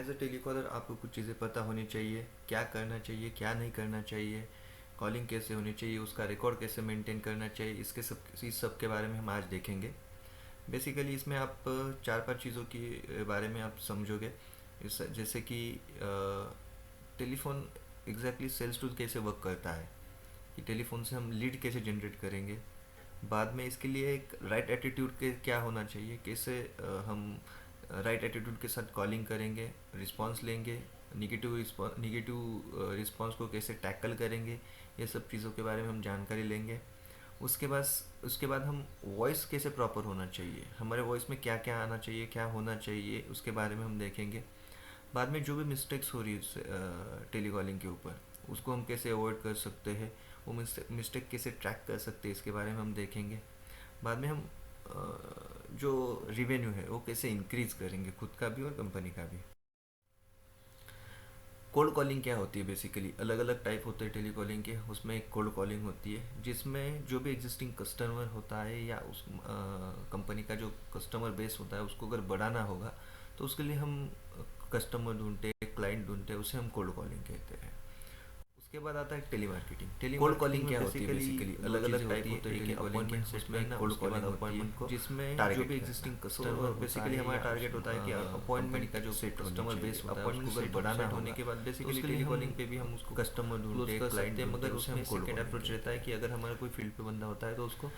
As a telecaller आपको कुछ चीज़ें पता होनी चाहिए, क्या करना चाहिए क्या नहीं करना चाहिए, कॉलिंग कैसे होनी चाहिए, उसका रिकॉर्ड कैसे मेंटेन करना चाहिए, इस सब के बारे में हम आज देखेंगे। बेसिकली इसमें आप चार पांच चीज़ों के बारे में आप समझोगे। जैसे कि टेलीफोन एग्जैक्टली सेल्स टूल कैसे वर्क करता है, कि टेलीफोन से हम लीड कैसे जनरेट करेंगे। बाद में इसके लिए एक राइट एटीट्यूड के क्या होना चाहिए, कैसे हम राइट एटीट्यूड के साथ कॉलिंग करेंगे, रिस्पांस लेंगे, निगेटिव रिस्पांस को कैसे टैकल करेंगे, ये सब चीज़ों के बारे में हम जानकारी लेंगे। उसके बाद हम वॉइस कैसे प्रॉपर होना चाहिए, हमारे वॉइस में क्या क्या आना चाहिए, क्या होना चाहिए, उसके बारे में हम देखेंगे। बाद में जो भी मिस्टेक्स हो रही है टेलीकॉलिंग के ऊपर, उसको हम कैसे अवॉइड कर सकते हैं, वो मिस्टेक कैसे ट्रैक कर सकते हैं, इसके बारे में हम देखेंगे। बाद में हम जो रिवेन्यू है वो कैसे इंक्रीज करेंगे, खुद का भी और कंपनी का भी। कोल्ड कॉलिंग क्या होती है, बेसिकली अलग अलग टाइप होते हैं टेलीकॉलिंग के। उसमें एक कोल्ड कॉलिंग होती है जिसमें जो भी एग्जिस्टिंग कस्टमर होता है या उस कंपनी का जो कस्टमर बेस होता है उसको अगर बढ़ाना होगा तो उसके लिए हम कस्टमर ढूंढते, क्लाइंट ढूंढते, उसे हम कोल्ड कॉलिंग कहते हैं। उसके बाद आता है टेलीमार्केटिंग। कोल्ड कॉलिंग क्या होती है, बेसिकली अलग अलग टाइप होते हैं टेलीकॉलिंग के। उसमें कोल्ड कॉलिंग अपॉइंटमेंट को जिसमें जो भी एग्जिस्टिंग कस्टमर, बेसिकली हमारा टारगेट होता है कि अपॉइंटमेंट का जो कस्टमर बेस होता है उसको अगर बढ़ाना होने के बाद बेसिकली टेलीकॉलिंग पे भी हम उसको कस्टमर ढूंढते हैं, क्लाइंट हैं। मगर उसमें सेकंड अप्रोच रहता है कि अगर हमारा कोई फील्ड पे बंदा होता है तो उसको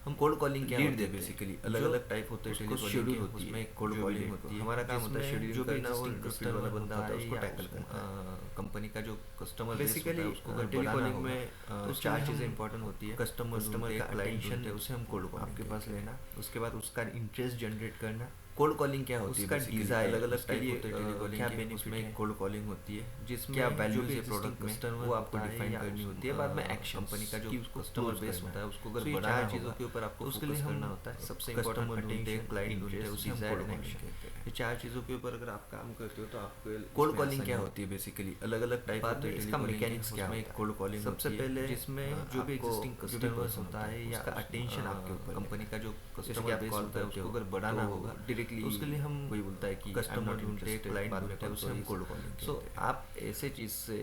हम कोल्ड कॉलिंग क्या लीड दे, बेसिकली अलग अलग टाइप होते हैं टेलीकॉलिंग शेड्यूल होती है। उसमें कोल्ड कॉलिंग होती है, हमारा काम होता है शेड्यूल जो भी एग्जिस्टिंग कस्टमर वाला बंदा होता है उसको टैकल करना, कंपनी का जो कस्टमर बेसिकली उसको अगर टेलीकॉलिंग में तो चार चीज़ें इंपॉर्टेंट होती है। कस्टमर का क्लाइंट है उसे हम कोल्ड कॉलिंग आपके पास लेना, उसके बाद उसका इंटरेस्ट जनरेट करना। कोल्ड कॉलिंग क्या होती है, उसका डिजायर अलग अलग टाइप होते हैं टेलीकॉलिंग क्या बेनिफिट में कोल्ड कॉलिंग होती है जिसमें क्या वैल्यूज है प्रोडक्ट में वो आपको डिफाइन करनी होती है। बाद में एक्शन कंपनी का जो कस्टमर बेस होता है उसको अगर बढ़ाना चीज़ों के ऊपर आपको उसके लिए करना होता है। सबसे इम्पोर्टेंट अटेंशन, क्लाइंट ढूंढते हैं, उसे डिजायर एंड एक्शन कहते हैं। ये चार चीज़ों के ऊपर अगर आप काम करते हो तो आपको कोल्ड कॉलिंग क्या होती है, बेसिकली अलग अलग टाइप होते हैं। इसका मैकेनिक्स क्या है, कोल्ड कॉलिंग सबसे पहले जिसमें जो भी एग्जिस्टिंग कस्टमर होता है या उसका अटेंशन आपके ऊपर, कंपनी का जो कस्टमर बेस होता है उसको अगर बढ़ाना होगा डायरेक्टली, उसके लिए हम वही बोलता है कि कस्टमर ढूंढते, क्लाइंट ढूंढते, उसे हम कोल्ड कॉलिंग। सो आप ऐसे चीज से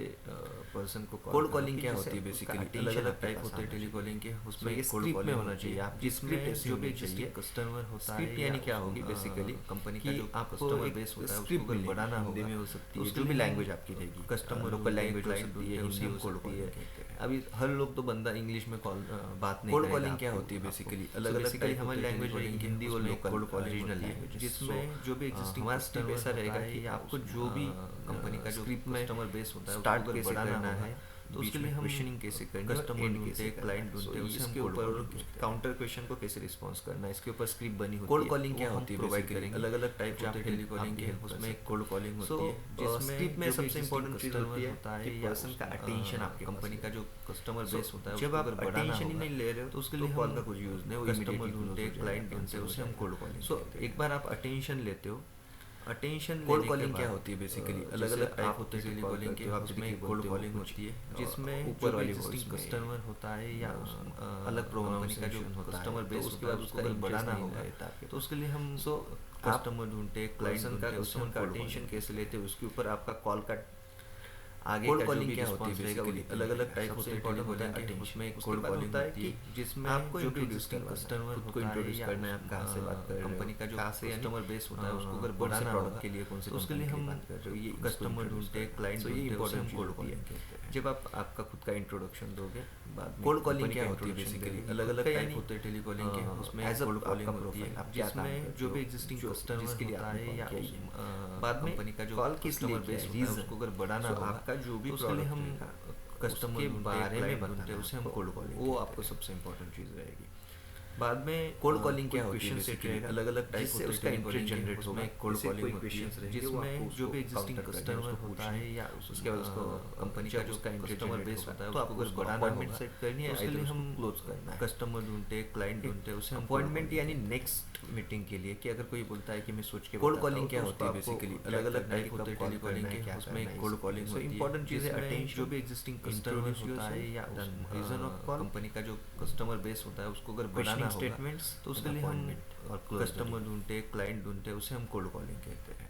पर्सन को कोल्ड कॉलिंग क्या होती है, बेसिकली अलग अलग टाइप होते हैं टेलीकॉलिंग के। उसमें ये कोल्ड कॉलिंग होना चाहिए आप जिसमें जो भी एग्जिस्टिंग कस्टमर होता है, यानी क्या होगी बेसिकली कंपनी का जो कस्टमर बेस होता है उसको अगर बढ़ाना होगा, हिंदी में हो सकती है, जो भी लैंग्वेज आपकी रहेगी, कस्टमर लोकल लैंग्वेज हो सकती है, हिंदी हो सकती है। अभी हर लोग तो बंदा इंग्लिश में कॉल बात नहीं करेगा। कोल्ड कॉलिंग क्या होती है, बेसिकली अलग अलग टाइप हमारी लैंग्वेज रहेगी, हिंदी और लोकल कोल्ड रीजनल लैंग्वेज, जिसमें जो भी एग्जिस्टिंग हमारा स्टेप ऐसा रहेगा कि आपको जो भी कंपनी का जो कस्टमर बेस होता है स्टार्ट कैसे करना है, तो उसके लिए हम क्वेश्चनिंग कैसे करेंगे, कस्टमर ढूंढते, क्लाइंट ढूंढते, उसके ऊपर काउंटर क्वेश्चन को कैसे रिस्पॉन्स करना है, इसके ऊपर स्क्रिप्ट बनी होती है। कोल्ड कॉलिंग क्या होती है, प्रोवाइड करेंगे अलग अलग टाइप के टेलीकॉलिंग के। उसमें एक कोल्ड कॉलिंग होती है जिसमें स्क्रिप्ट में सबसे इंपॉर्टेंट चीज होती है कि पर्सन का अटेंशन, आपके कंपनी का जो कस्टमर बेस होता है, जब आप अटेंशन ही नहीं ले रहे हो तो उसके लिए कॉल का कुछ यूज नहीं, कस्टमर ढूंढते, क्लाइंट ढूंढते, उसे हम कोल्ड कॉलिंग। सो एक बार आप अटेंशन लेते हो, अटेंशन कोल्ड कॉलिंग क्या होती है, बेसिकली अलग अलग टाइप होते हैं टेलीकॉलिंग के। उसमें कोल्ड कॉलिंग होती है जिसमें ऊपर वाली एग्जिस्टिंग कस्टमर होता है या अलग प्रोनाउंसिएशन का जो कस्टमर बेस उसके बाद उसको अगर बढ़ाना होगा तो उसके लिए हम कस्टमर ढूंढते, क्लाइंट ढूंढते, कस्टमर का अटेंशन कैसे लेते हैं, उसके ऊपर आपका कॉल का आगे कोल्ड कॉलिंग क्या होती है, बेसिकली अलग अलग टाइप होते हैं टेलीकॉलिंग के। उसमें एक कोल्ड कॉलिंग होती है जिसमें आपको जो भी एग्जिस्टिंग कस्टमर खुद को इंट्रोड्यूस करना है, आप कहाँ से बात कर रहे हो, कंपनी का जो कस्टमर बेस होता है उसको अगर बढ़ाना होगा के लिए कौन से उसके लिए हम ये कस्टमर ढूंढते, क्लाइंट ढूंढते, ये इंपॉर्टेंट कोल्ड कॉलिंग कहते हैं। जब आप आपका खुद का इंट्रोडक्शन दोगे, बाद में कोल्ड कॉलिंग क्या होती है, बेसिकली अलग अलग टाइप होते हैं टेलीकॉलिंग के। उसमें एज कोल्ड कॉलिंग होती है जिसमें जो भी एग्जिस्टिंग कस्टमर होता है या बाद में कंपनी का जो कॉल किस लिए बेस होता है उसको अगर बढ़ाना होगा, आपका जो भी उसके लिए हम कस्टमर के बारे में बताते हैं, उसे हम कोल्ड कॉलिंग, वो आपको सबसे इंपॉर्टेंट चीज़ रहेगी। बाद में कोल्ड कॉलिंग क्या होती है, बेसिकली अलग अलग टाइप होते हैं उसका इंटरेस्ट जनरेट होगा। कोल्ड कॉलिंग होती है जिसमें जो भी एग्जिस्टिंग कस्टमर होता है या उसके बाद उसको कंपनी का जो कस्टमर बेस होता है तो आपको अगर बढ़ाना अपॉइंटमेंट सेट करनी है, उसके लिए हम क्लोज करना है, कस्टमर ढूंढते, क्लाइंट ढूंढते, उसे अपॉइंटमेंट यानी नेक्स्ट मीटिंग के लिए। कि अगर कोई बोलता है कि मैं सोच के कोल्ड कॉलिंग क्या होती है, बेसिकली अलग अलग टाइप होते हैं टेलीकॉलिंग के। उसमें कोल्ड कॉलिंग होती है, इंपॉर्टेंट चीज़ है अटेंशन, जो भी एग्जिस्टिंग कस्टमर होता है या रीजन ऑफ कॉल, कंपनी का जो कस्टमर बेस होता है उसको अगर बढ़ाना होगा स्टेटमेंट्स तो उसके लिए हम कस्टमर ढूंढते, क्लाइंट ढूंढते, उसे हम कोल्ड कॉलिंग कहते हैं।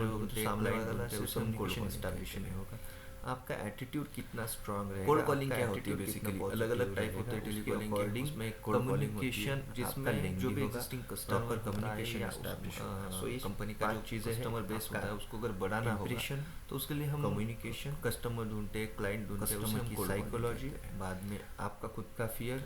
कस्टमर होगा तो ढूंढते सामने क्लाइंट वाला ढूंढते से उसको हम कोल्ड कम्युनिकेशन कॉलिंग एस्टैब्लिश कहते नहीं हैं। होगा। आपका एटीट्यूड कितना स्ट्रांग रहेगा, कोल्ड कॉलिंग आपका क्या होती है एटीट्यूड कितना बेसिकली, अलग पॉजिटिव अलग टाइप होते रहेगा, हैं उसके टेलीकॉलिंग के, अकॉर्डिंग उसमें एक कोल्ड कॉलिंग होती है कम्युनिकेशन आपका जिसमें जो लेंदी भी होगा, एग्जिस्टिंग कस्टमर प्रॉपर होता है कम्युनिकेशन या एस्टैब्लिश होगा। उस सो ये कंपनी का जो पांच चीज़ें हैं, कस्टमर बेस होता है आपका उसको अगर बढ़ाना होगा इम्प्रेशन, तो उसके लिए हम कम्युनिकेशन, कस्टमर ढूंढते क्लाइंट ढूंढते, उसे कस्टमर हम की कोल्ड कॉलिंग साइकोलॉजी, कहते हैं। बाद में आपका खुद का फियर,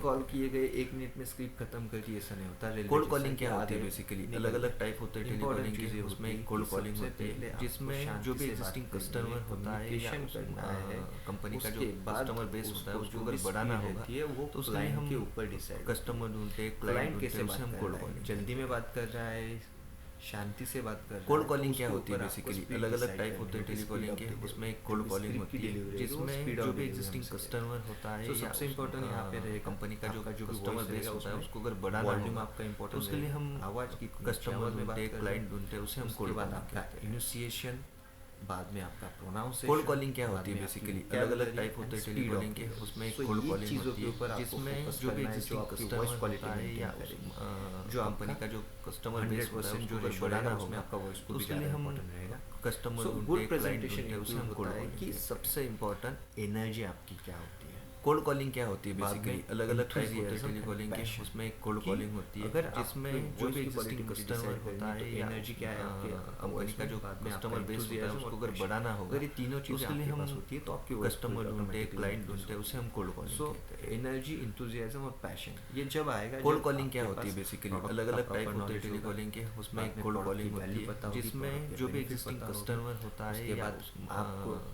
कॉल किए गए 1 मिनट में स्क्रिप्ट खत्म कर दी, ऐसा नहीं होता। रेलवे कोल्ड स्टेशन कॉलिंग के क्या होती है आधे बेसिकली? निकल अलग अलग गए। टाइप होते हैं Important टेलीकॉलिंग के, चीज़ें उसमें होती एक हैं कोल्ड कि कॉलिंग सबसे होती पहले है आपको जिसमें शांति जो भी से एग्जिस्टिंग बात करनी कस्टमर है, होता है या communication उस करना है। कंपनी का जो उसके बाद कस्टमर बेस होता है उसको उसको जो अगर भी बढ़ाना speed होगा रहती है वो तो उसके लिए client हम के ऊपर decide होती है। कस्टमर ढूंढते हैं, क्लाइंट क्लाइंट ढूंढते कैसे हैं, बात उसे हम कर कोल्ड रहा है, कॉलिंग जल्दी कहते में हैं। बात कर रहा है, शांति से बात कर रहा कोल्ड है, तो कॉलिंग उसके क्या होती है ऊपर आपको बेसिकली? speed अलग अलग decide टाइप होते करनी हैं होगी, speed टेलीकॉलिंग of के, delivery। उसमें एक कोल्ड जो कॉलिंग script की होती है delivery है, वो जिसमें speed जो of भी delivery एग्जिस्टिंग हमसे कस्टमर होता है तो या सबसे उस इम्पोर्टेंट यहाँ पे रहेगा कंपनी का जो आपका जो भी कस्टमर वॉइस बेस रहेगा, होता है उसमें उसको अगर बढ़ाना वॉल्यूम होगा आपका तो इम्पोर्टेंट उसके लिए रहेगा, हम आवाज़ कितनी अच्छी कस्टमर आवाज़ में ढूंढते बात हैं, कर रहे क्लाइंट हैं। ढूंढते हैं, उसे हम उसके कोल्ड बाद कॉलिंग आपका कहते हैं। इनिशिएशन, बाद में आपका प्रोनाउंसिएशन। कोल्ड कॉलिंग क्या होती है बेसिकली? अलग अलग टाइप होते हैं टेली कॉलिंग के, उसमें एक कोल्ड कॉलिंग होती है जिसमें जो भी एग्जिस्टिंग कस्टमर होता है या जो कंपनी का जो कस्टमर बेस होता है उसको अगर बढ़ाना होगा आपका वॉइस तो उसके लिए हम कस्टमर गुड प्रेजेंटेशन उसे हम कोल्ड है कॉलिंग कि सबसे इम्पोर्टेंट एनर्जी आपकी क्या होती है। कोल्ड कॉलिंग क्या होती है बेसिकली? अलग अलग टाइप होते हैं enthusiasm टेली कॉलिंग के, passion उसमें एक कोल्ड कॉलिंग होती है अगर जिसमें आपको जो भी voice की एग्जिस्टिंग quality कस्टमर decide होता है करनी या तो energy क्या है आपके कंपनी voice का में, जो बाद में आपका कस्टमर बेस होता है enthusiasm उसको और अगर passion। बढ़ाना होगा अगर ये तीनों चीज़ें उसके लिए आपके हम पास होती है तो आपकी voice कस्टमर quality ढूंढते हैं, automatically क्लाइंट increase ढूंढते हैं, उसे हम कोल्ड कॉलिंग सो कहते हैं। एनर्जी, इंथुजियाज्म और पैशन ये जब आएगा, कोल्ड कॉलिंग क्या होती है बेसिकली? अलग अलग टाइप होते हैं टेली कॉलिंग के, उसमें एक कोल्ड कॉलिंग होती है जिसमें जो भी एग्जिस्टिंग कस्टमर होता है या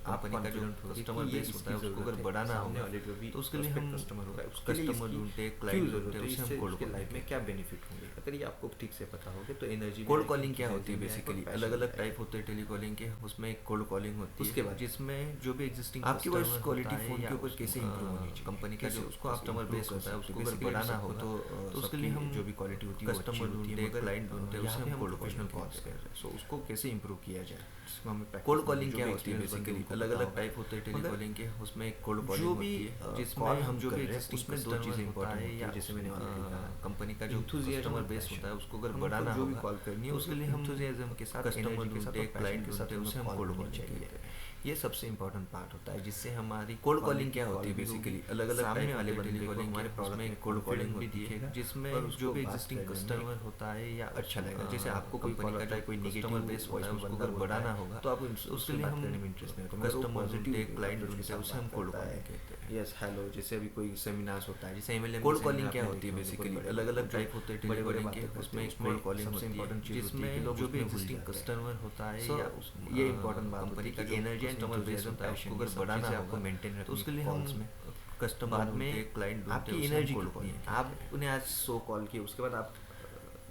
कंपनी का जो कस्टमर बेस होता है उसको अगर बढ़ाना होगा तो उसके लिए हम कस्टमर ढूंढते हैं, क्लाइंट ढूंढते हैं, उसे हम कोल्ड कॉलिंग लाइफ में क्या बेनिफिट होंगे अगर ये आपको ठीक से पता होगा तो एनर्जी। कोल्ड कॉलिंग क्या होती है बेसिकली? अलग अलग टाइप होते हैं टेली कॉलिंग के, उसमें एक कोल्ड कॉलिंग होती है उसके बाद जिसमें जो भी एग्जिस्टिंग आपकी वॉइस क्वालिटी फोन के ऊपर कैसे इंप्रूव होनी चाहिए, कंपनी का जो उसको आप कस्टमर improve बेस कर होता है सकते उसको हो। अगर Basically बढ़ाना सबको होगा तो उसके सबकी लिए हम जो भी क्वालिटी होती है वो अच्छी कस्टमर होती है, ढूंढते हैं, मगर क्लाइंट ढूंढते हैं, यहाँ उसे पे हम हम कोल्ड प्रोफेशनल कॉलिंग कॉल्स कहते कर हैं। रहे हैं। सो उसको कैसे इंप्रूव किया जाए, जिसको हमें practice कोल्ड में कॉलिंग जो क्या भी होती है experience बेसिकली? बंदे उनको अलग पता अलग होगा। टाइप होते हैं टेली मगर कॉलिंग के, उसमें एक कोल्ड कॉलिंग जो भी होती है जिसमें कॉल हम जो कर भी रहे हैं एग्जिस्टिंग उसमें दो चीज़ें कस्टमर होता इंपॉर्टेंट है होती या है, जैसे मैंने आपको कहा कंपनी का जो enthusiasm कस्टमर और बेस passion। होता है उसको अगर हमको बढ़ाना जो भी होगा कॉल करनी है तो उसके लिए हम enthusiasm के साथ, कस्टमर energy के साथ ढूंढते हैं, और क्लाइंट passion के साथ ढूंढते हैं, उसे हम call कोल्ड करनी कॉलिंग चाहिए। कहते हैं। ये सबसे इम्पोर्टेंट पार्ट होता है जिससे हमारी कोल्ड कॉलिंग क्या होती है बेसिकली? अलग अलग सामने टाइप वाले वाले बंदे टेली को कॉलिंग हमारे के, प्रोडक्ट उसमें में एक कोल्ड कॉलिंग confident भी होती है दिखेगा जिसमें और जो भी उसको बात एग्जिस्टिंग करने में कस्टमर होता है या अच्छा लगेगा। जैसे आपको कोई कंपनी कॉल का आता है, जो कोई कस्टमर नेगेटिव बेस वॉइस होता है में उसको बंदा अगर बोलता बढ़ाना है होगा तो आप उसके उसके लिए बात हम करने में इंटरेस्ट नहीं होता, कस्टमर ढूंढते हैं, क्लाइंट ढूंढते हैं, उसे हम कोल्ड कॉलिंग कहते हैं। यस हेलो, जैसे अभी कोई सेमिनार्स होता है, जैसे MLM कोल्ड कॉलिंग क्या होती है बेसिकली? अलग अलग टाइप होते हैं टेली कॉलिंग के, उसमें एक कोल्ड कॉलिंग होती है जिसमें जो भी एग्जिस्टिंग कस्टमर होता है या ये इंपॉर्टेंट बात कंपनी का होती है जो कि एनर्जी एंड कस्टमर बेस होता है उसको अगर बढ़ाना आपको होगा मेंटेन तो उसके लिए हम कस्टमर बाद ढूंढते हैं, में क्लाइंट ढूंढते आपकी हैं, उसे हम एनर्जी कोल्ड कितनी कॉलिंग है, कहते हैं। आपने आज 100 कॉल किए, उसके बाद आप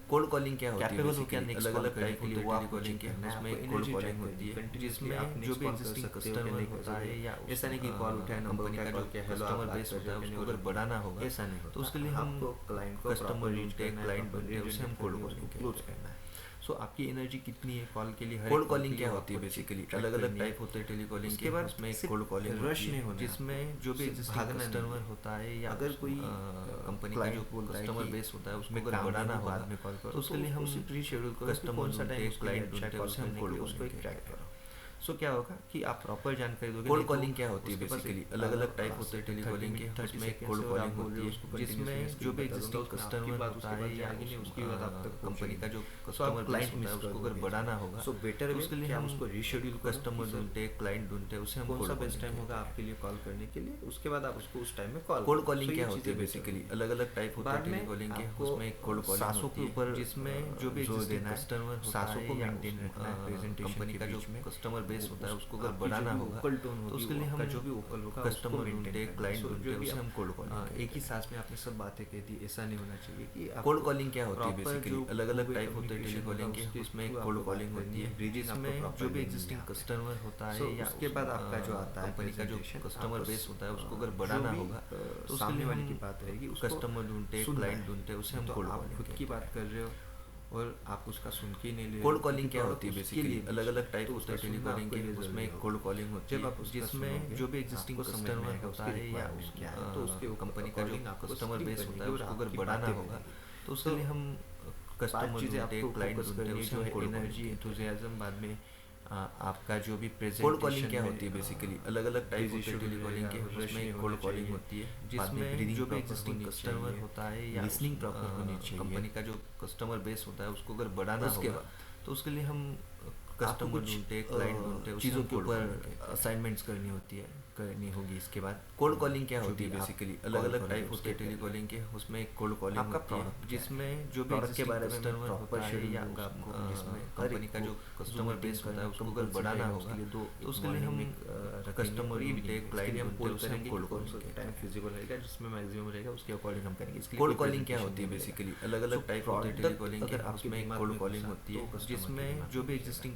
कोल्ड कॉलिंग क्या होती है कैपेबल हो क्या बेसिकली? नेक्स्ट अलग कॉल अलग करने टाइप के होते लिए, हैं वो टेली आपको कॉलिंग चेक के, करना है, उसमें आपको एक कोल्ड एनर्जी कॉलिंग चेक होती है करनी है, जिसमें आप जो नेक्स्ट भी कॉल कर एग्जिस्टिंग सकते हो कस्टमर कि नहीं कर होता है सकते। या ऐसा नहीं कि कॉल उठाए, नंबर कंपनी का उठाया, जो कॉल किया, हेलो कस्टमर आप बेस बात होता है कर रहे उसको हो, अगर बढ़ाना होगा ऐसा नहीं होता। तो उसके लिए हम आपको क्लाइंट को कस्टमर ढूंढते हैं, क्लाइंट ढूंढते हैं, उसे हम कोल्ड कॉलिंग क्लोज कहते हैं। करना है। सो आपकी एनर्जी कितनी है कॉल के लिए, हर कोल्ड एक call कॉलिंग के क्या लिए होती है आपको बेसिकली? track अलग अलग करनी है। टाइप होते हैं टेली कॉलिंग उसके के, बाद उसमें एक सिर्फ कोल्ड कॉलिंग rush होती नहीं है होना है जिसमें आपको। जो भी सिर्फ एग्जिस्टिंग भागना नहीं कस्टमर है। होता है या अगर कोई कंपनी का client जो बोलता है कस्टमर कि बेस होता है उसको मैं अगर काम बढ़ाना में होगा बाद में कॉल करो, तो उसके लिए हम शेड्यूल करो, कस्टमर कौन सा ढूंढते टाइम हैं, क्लाइंट ढूंढते हैं, उसे हम कोल्ड उसको कॉलिंग एक कहते ट्रैक हैं। करो। सो क्या होगा कि आप प्रॉपर जानकारी दोगे। कोल्ड कॉलिंग क्या होती है बेसिकली? अलग अलग टाइप होते हैं टेली कॉलिंग के, उसमें एक कोल्ड कॉलिंग होती है जिसमें जो भी एग्जिस्टिंग कस्टमर होता है या उसकी बात आप तक कंपनी का जो कस्टमर बेस होता है उसको अगर बढ़ाना होगा सो बेटर तो उसके लिए हम उसको रीशेड्यूल कस्टमर ढूंढते हैं, क्लाइंट ढूंढते हैं, उसे हम कौन सा कोल्ड बेस्ट टाइम होगा आपके लिए कॉल करने के लिए, उसके बाद आप उसको उस टाइम में कॉल। कोल्ड कॉलिंग क्या होती है बेसिकली? अलग अलग टाइप होते हैं टेली कॉलिंग के, उसमें एक कोल्ड कॉलिंग सांसों के होती ऊपर है जिसमें जो भी एग्जिस्टिंग कस्टमर होता सांसों है को या मेंटेन रखना है, प्रेजेंटेशन कंपनी का जो कस्टमर बेस होता है उसको अगर आपकी बढ़ाना जो भी होगा vocal tone तो होगी, उसके लिए वो हम आपका जो भी vocal होगा कस्टमर उसको ढूंढते हैं, maintain क्लाइंट करना है। ढूंढते हैं, जो भी उसे हम आप- कोल्ड कॉलिंग एक ही सांस में आपने सब बातें कह दी, ऐसा नहीं होना चाहिए कि आप कोल्ड कॉलिंग क्या होती है proper बेसिकली? जो अलग अलग two-way टाइप होते हैं टेली communication कॉलिंग के, होगा, उसमें एक उसको कोल्ड आपको कॉलिंग बात होती है करनी है, breathing जिसमें आपको proper जो भी लेनी है एग्जिस्टिंग यहाँ पे। कस्टमर होता है So, या उसके बाद आपका जो आता है कंपनी का जो presentation, कस्टमर आपको बेस होता है उसको अगर जो बढ़ाना भी, होगा तो उसके सामने लिए वाले हम की बात रहेगी, उसको कस्टमर ढूंढते हैं, सुनना क्लाइंट है। ढूंढते हैं, उसे हम तो कोल्ड आप कॉलिंग खुद की बात कर रहे हो और आप उसका सुन के नहीं ले रहे कोल्ड हो, कॉलिंग क्योंकि क्या होती है उसके बेसिकली? लिए अलग अलग टाइप तो होते हैं उसका टेली सुनना कॉलिंग आपके के, लिए उसमें एक जरूरी कोल्ड कॉलिंग होती जब है आप उसका जिसमें सुनोगे, जो भी एग्जिस्टिंग आपको समझ में कस्टमर आएगा होता उसकी है या requirement क्या है, तो उसके कंपनी का जो according आपको कस्टमर speak बेस करनी होता है है और उसको अगर आपकी बढ़ाना बातें होगा बनेगी। तो उसके लिए हम कस्टमर चीज़ें ढूंढते हैं, आपको क्लाइंट फोकस ढूंढते हैं, करनी उसे जो हम है कोल्ड एनर्जी, कॉलिंग इंथुजियाज्म, बाद में आपका जो भी प्रेजेंटेशन कोल्ड कॉलिंग क्या होती है बेसिकली? अलग अलग टाइप होते हैं टेली कॉलिंग के, rush उसमें नहीं एक होना कोल्ड कॉलिंग चाहिए, होती है बाद में जिसमें breathing जो भी proper एग्जिस्टिंग होनी कस्टमर चाहिए, होता है या listening proper होनी चाहिए। कंपनी का जो कस्टमर बेस होता है उसको अगर बढ़ाना उसके होगा बाद तो उसके लिए हम आपको कस्टमर कुछ ढूंढते हैं, क्लाइंट ढूंढते हैं, उसे चीज़ों हम के कोल्ड ऊपर कॉलिंग कहते हैं। असाइनमेंट्स करनी होती है, करनी होगी। इसके बाद कोल्ड कॉलिंग क्या जो होती है भी आप बेसिकली? call अलग अलग करोगे टाइप होते हैं उसके टेली कॉलिंग के, उसमें एक कोल्ड कॉलिंग आपका होती है product क्या है? जिसमें जो भी प्रोडक्ट के एग्जिस्टिंग बारे में कस्टमर प्रॉपर होता है शेड्यूल या दूंगा आपको, जिसमें कंपनी का जो कस्टमर बेस होता है उसको अगर बढ़ाना होगा तो उसके लिए हम कस्टमर ढूंढते हैं, क्लाइंट ढूंढते हैं, उसे हम कोल्ड कॉलिंग कहते हैं। टाइम फिजिबल रहेगा, जिसमें मैक्सिमम रहेगा उसके अकॉर्डिंग हम करेंगे। इसके लिए कोल्ड कोई कॉलिंग क्या presentation होती है नहीं बेसिकली? रहेगा। अलग अलग So, टाइप होते हैं product टेली कॉलिंग के, अगर आपके उसमें एक दिमाग कोल्ड में कॉलिंग घुसा, होती तो है customer के जिसमें दिमाग जो में भी घुसेगा। एग्जिस्टिंग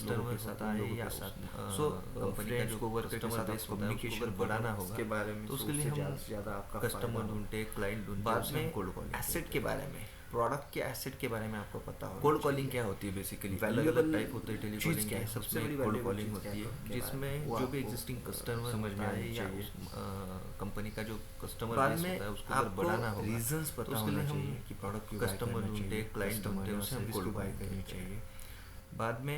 कस्टमर होता है या सो कंपनी का जो कोवर्कर के कस्टमर साथ बेस होता है उसको कम्युनिकेशन अगर बढ़ाना होगा के बारे में, तो उसके लिए हम ज़्यादा आपका कस्टमर ढूंढते, क्लाइंट ढूंढते, बाद उससे हम में कोल्ड कॉलिंग एसेट के बारे में, प्रोडक्ट के एसेट के बारे में आपको पता होगा। कोल्ड कॉलिंग क्या होती है बेसिकली, अलग अलग टाइप होते हैं चीज़ टेलीकॉलिंग क्या के। है, सबसे सबसे बड़ी बड़ी कोल्ड valuable कॉलिंग चीज़ क्या होती है है के बारे जिसमें में, वो जो भी आपको एग्जिस्टिंग कस्टमर समझ में होता है आनी या चाहिए। उस कंपनी का जो कस्टमर बाद बेस में होता है उसको अगर आपको बढ़ाना होगा रीजंस तो पता उसके होना लिए हम चाहिए कि प्रोडक्ट क्यों कस्टमर ढूंढते, क्लाइंट ढूंढते, उससे हम कोल्ड बाय कॉलिंग करनी करते हैं। चाहिए। बाद में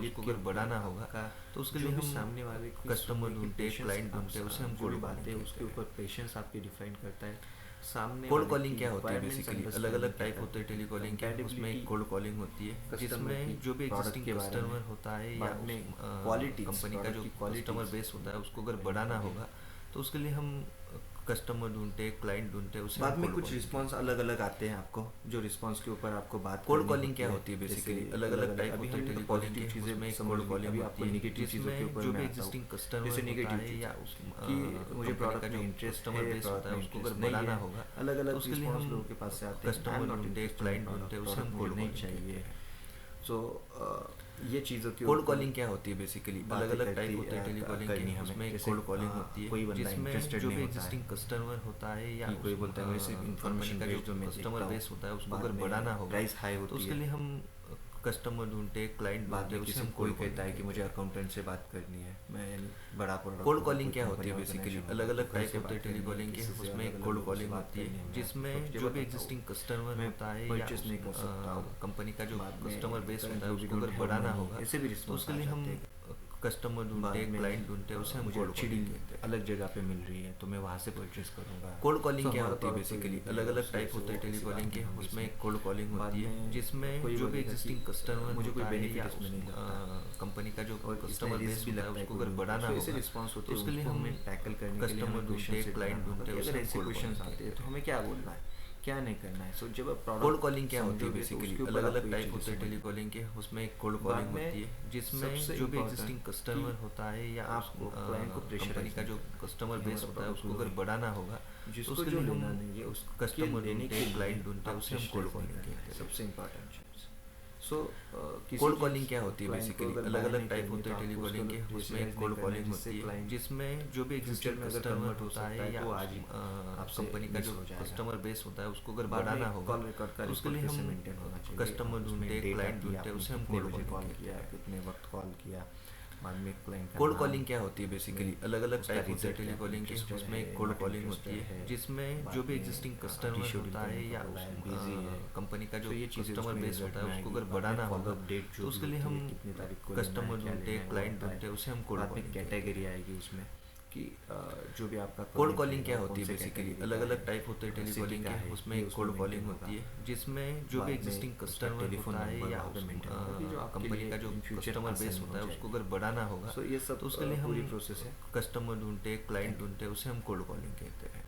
है उसको अगर बढ़ाना होगा तो उसके लिए हम सामने वाले कस्टमर ढूंढते हैं, क्लाइंट ढूंढते हैं, उसे हम कोल्ड बातें कॉलिंग उसके ऊपर पेशेंस आपकी डिफाइन करता है। सामने कोल्ड कॉलिंग क्या होती है बेसिकली अलग अलग टाइप होते हैं टेलीकॉलिंग के, उसमें एक कोल्ड कॉलिंग होती है जिसमें जो भी एग्जिस्टिंग कस्टमर होता है या क्वालिटी कंपनी का जो कस्टमर बेस होता है उसको अगर बढ़ाना होगा तो उसके लिए हम कस्टमर ढूंढते हैं, क्लाइंट ढूंढते हैं, उसे बाद में कुछ रिस्पांस अलग अलग आते हैं आपको, जो रिस्पांस के ऊपर आपको बात कोल्ड कॉलिंग क्या होती है बेसिकली अलग अलग टाइप होते हैं टेलीकॉलिंग के, चीजें उसमें एक समझ कोल्ड ली, कॉलिंग अभी होती आपको है नेगेटिव चीजों के ऊपर जो मैं भी आता हूँ। एग्जिस्टिंग कस्टमर जैसे नेगेटिव होता है या उस कि मुझे कंपनी प्रोडक्ट का में जो इंटरेस्ट कस्टमर है, बेस होता है उसको अगर नहीं बढ़ाना है, होगा अलग अलग तो उसके लिए रिस्पांस हम लोगों के पास से आते हैं, कस्टमर ढूंढते हैं, क्लाइंट ढूंढते हैं, उसे हम कोल्ड नहीं कॉलिंग चाहिए। सो ये चीज़ों की कोल्ड कॉलिंग क्या होती है बेसिकली? अलग अलग टाइप होते हैं टेलीकॉलिंग टेलीकॉलिंग के, हमें। उसमें एक जैसे कोल्ड कॉलिंग होती कोई है बंदा जिसमें इंटरेस्टेड जो नहीं भी होता है एग्जिस्टिंग कस्टमर होता है या कि कोई बोलता है मेरे से कंपनी इन्फॉर्मेशन का भेज दो, जो मैं कस्टमर देखता बेस होता है उसको बाद अगर में बढ़ाना होगा प्राइस हाई तो होती उसके है। लिए हम कस्टमर ढूंढते, क्लाइंट बाद ढूंढते, में उसे किसी हम कोई कोल्ड कहता है कि कॉलिंग मुझे कहते हैं। अकाउंटेंट से बात करनी है, मैं यानी बड़ा प्रोडक्ट कोल्ड कॉलिंग क्या होती है बेसिकली? अलग अलग टाइप होते हैं टेलीकॉलिंग के, उसमें एक कोल्ड कॉलिंग होती है जिसमें जो भी एग्जिस्टिंग कस्टमर होता है या परचेस नहीं कर सकता हूँ, कंपनी का जो बाद में कस्टमर बेस currently होता है we उसको don't अगर have बढ़ाना money, होगा ऐसे भी तो response उसके आ लिए हम जाते हैं। कस्टमर ढूंढते, बाद में क्लाइंट ढूंढते, उसे हम मुझे कोल्ड अच्छी कॉलिंग डील कहते हैं। अलग जगह पे मिल रही है तो मैं वहाँ से परचेस करूँगा। कोल्ड कॉलिंग तो क्या हमारा होती है product कोई बेसिकली? भी अलग अलग उससे टाइप होते हैं वो ऐसी टेलीकॉलिंग बात के, नहीं होगी उसमें एक इसमें। कोल्ड कॉलिंग बाद होती है में जिसमें कोई जो भी बोलेगा कि एग्जिस्टिंग कस्टमर मुझे कोई होता है benefit या इसमें नहीं लगता। कंपनी का जो और इसमें कस्टमर risk बेस भी होता है लगता है उसको कोई अगर भी। बढ़ाना तो होगा ऐसे response होते तो हैं, उसके लिए उसको हम हमें tackle करने के लिए कस्टमर हमें ढूंढते, questions से क्लाइंट बनाना ढूंढते, होगा कि उसे अगर हम ऐसे कोल्ड क्वेश्चंस कॉलिंग आते हैं कहते तो हैं। हमें क्या बोलना है, क्या नहीं करना है। सो जब आप कोल्ड प्रोडक्ट कॉलिंग क्या होती है समझोगे तो बेसिकली? उसके ऊपर अलग अलग आपको ये टाइप चीज़ें होते हैं समझ टेलीकॉलिंग के, उसमें एक कोल्ड बाद कॉलिंग में होती है जिसमें सबसे जो भी important एग्जिस्टिंग कि कस्टमर होता है या आपको क्लाइंट को प्रेशराइज कंपनी का नहीं जो करना कस्टमर कि बेस हमारा होता है product उसको अगर लो। बढ़ाना होगा तो जिसको उसके जो लिए लेना हम नहीं है उस कस्टमर लेने ढूंढते, के क्लाइंट लिए ढूंढते, आप उसे हम प्रेशराइज कोल्ड नहीं कॉलिंग करना है, कहते हैं। सबसे इम्पोर्टेंट चीज़। सो कोल्ड कॉलिंग क्या होती है बेसिकली? अलग अलग टाइप होते हैं टेलीकॉलिंग के, उसमें एक कोल्ड कॉलिंग होती है जिसमें जो भी एग्जिस्टिंग में अगर कस्टमर convert हो होता सकता है है या तो आज ही आपसे कंपनी का miss जो हो जाएगा। कस्टमर बेस होता है उसको अगर बाद में बढ़ाना होगा कॉल रिकॉर्ड का तो उसके लिए रिकॉर्ड कैसे हम मेंटेन होना चाहिए, कस्टमर उसमें ढूंढते, data क्लाइंट की ढूंढते, आपने उसे हम कितने कोल्ड बजे कॉलिंग कॉल कहते किया, हैं। कितने वक्त कॉल किया, बाद में क्लाइंट का कोल्ड नाम, कॉलिंग क्या होती है बेसिकली? अलग अलग उसका टाइप होते हैं result क्या टेलीकॉलिंग के, interested उसमें है, एक कोल्ड not कॉलिंग interested होती है है, जिसमें बाद जो भी में एग्जिस्टिंग कस्टमर deschedule होता है करने या का बोला है, busy है, कंपनी का जो तो ये चीज़ें कस्टमर उसमें बेस result होता है में उसको आएगी। अगर बाद में बढ़ाना follow होगा up date जो तो भी उसके लिए होती है, हम कितनी तारीख को लेना है, कस्टमर क्या ढूंढते, लेना है, वो क्लाइंट होता है। ढूंढते, उसे हम कोल्ड बाद में कॉलिंग कहते हैं। कैटेगरी आएगी उसमें कि जो भी आपका कोल्ड client कॉलिंग क्या है, वो होती है कौन से बेसिकली? category अलग का अलग है, टाइप होते हैं city टेलीकॉलिंग का के, है, उसमें ये एक कोल्ड maintain कॉलिंग होगा। होती है जिसमें जो बाद भी में एग्जिस्टिंग उसका कस्टमर टेलीफोन होता है नंबर या वहाँ पे मेंटेन होगा कि जो आपके कंपनी लिए का जो in future कस्टमर बेस आसानी होता है हो उसको जाएगी। अगर बढ़ाना होगा सो ये सब तो उसके लिए पूरी हम प्रोसेस है। कस्टमर ढूंढते, क्लाइंट ढूंढते, उसे हम कोल्ड कॉलिंग कहते हैं।